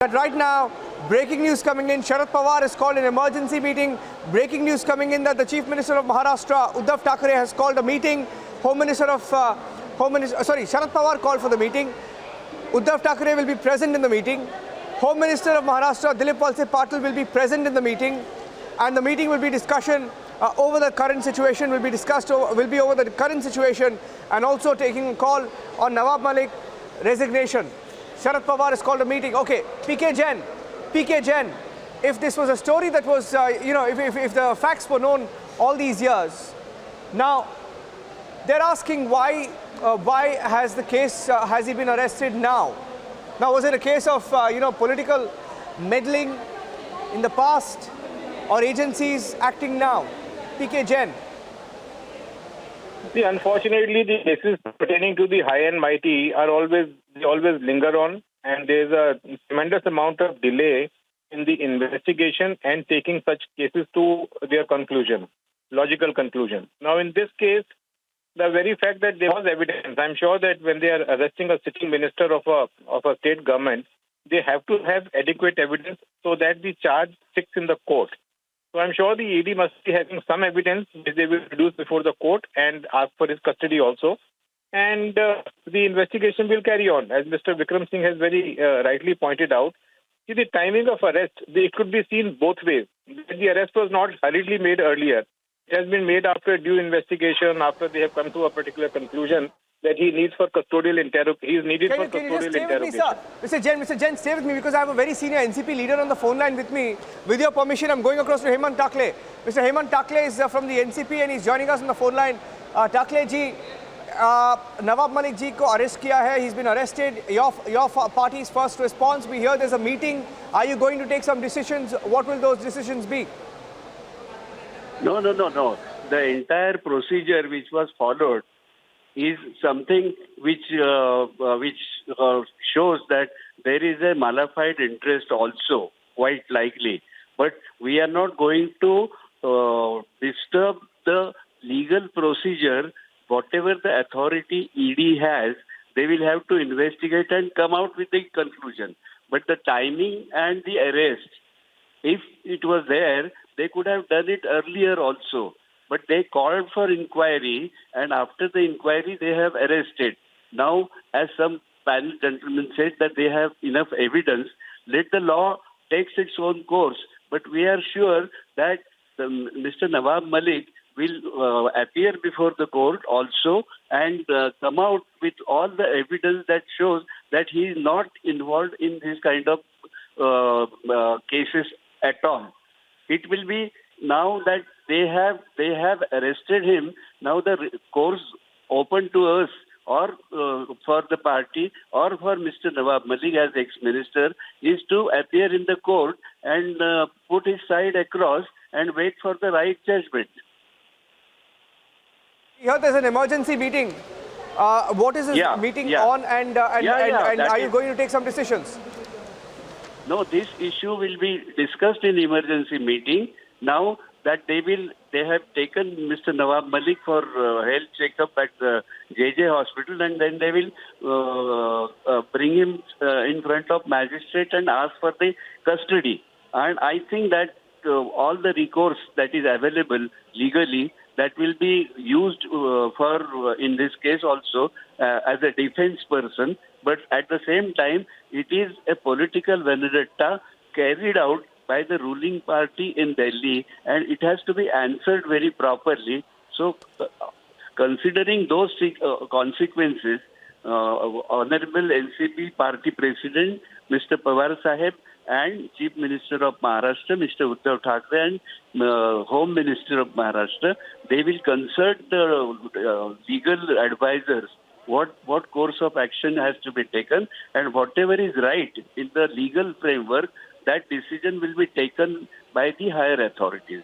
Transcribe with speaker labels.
Speaker 1: That right now, breaking news coming in, Sharad Pawar has called an emergency meeting. Breaking news coming in that the Chief Minister of Maharashtra, Uddhav Thackeray, has called a meeting. Sharad Pawar called for the meeting. Uddhav Thackeray will be present in the meeting. Home Minister of Maharashtra, Dilip Walse Patil, will be present in the meeting. And the meeting will be discussion over the current situation, will be over the current situation, and also taking a call on Nawab Malik resignation. Sharad Pawar has called a meeting. Okay, PK Jain, if this was a story that was, if the facts were known all these years, now they're asking why has the case, has he been arrested now? Now, was it a case of, political meddling in the past or agencies acting now? PK Jain.
Speaker 2: See, unfortunately, the cases pertaining to the high and mighty are always linger on, and there's a tremendous amount of delay in the investigation and taking such cases to their conclusion, logical conclusion. Now, in this case, the very fact that there was evidence, I'm sure that when they are arresting a sitting minister of a state government, they have to have adequate evidence so that the charge sticks in the court. So I'm sure the ED must be having some evidence which they will produce before the court and ask for his custody also. And the investigation will carry on. As Mr. Vikram Singh has very rightly pointed out, see, the timing of arrest, it could be seen both ways. The arrest was not hurriedly made earlier. It has been made after due investigation, after they have come to a particular conclusion that he needs for custodial interrogation. He is needed for custodial interrogation.
Speaker 1: Mr. Jain, stay with me because I have a very senior NCP leader on the phone line with me. With your permission, I'm going across to Hemant Thackeray. Mr. Hemant Thackeray is from the NCP and he's joining us on the phone line. Thackeray ji, Nawab Malik ji ko arrest kiya hai. He's been arrested. Your party's first response. We hear there's a meeting. Are you going to take some decisions? What will those decisions be?
Speaker 3: No. The entire procedure which was followed is something which shows that there is a malified interest also, quite likely. But we are not going to disturb the legal procedure. Whatever the authority ED has, they will have to investigate and come out with a conclusion. But the timing and the arrest, if it was there, they could have done it earlier also. But they called for inquiry, and after the inquiry, they have arrested. Now, as some panel gentlemen said that they have enough evidence, let the law take its own course. But we are sure that Mr. Nawab Malik will appear before the court also and come out with all the evidence that shows that he is not involved in this kind of cases at all. It will be now that they have arrested him. Now the course open to us or for the party or for Mr. Nawab Malik as ex-minister is to appear in the court and put his side across and wait for the right judgment.
Speaker 1: Here there's an emergency meeting. What is this meeting on and are you going to take some decisions?
Speaker 3: No, this issue will be discussed in emergency meeting. Now that they have taken Mr. Nawab Malik for health checkup at the JJ hospital, and then they will bring him in front of magistrate and ask for the custody. And I think that all the recourse that is available legally, that will be used for in this case also as a defense person. But at the same time, it is a political vendetta carried out by the ruling party in Delhi, and it has to be answered very properly. So, considering those consequences, Honorable NCP Party President, Mr. Pawar Sahib, and Chief Minister of Maharashtra, Mr. Uddhav Thackeray, and Home Minister of Maharashtra, they will consult the legal advisors what course of action has to be taken, and whatever is right in the legal framework, that decision will be taken by the higher authorities.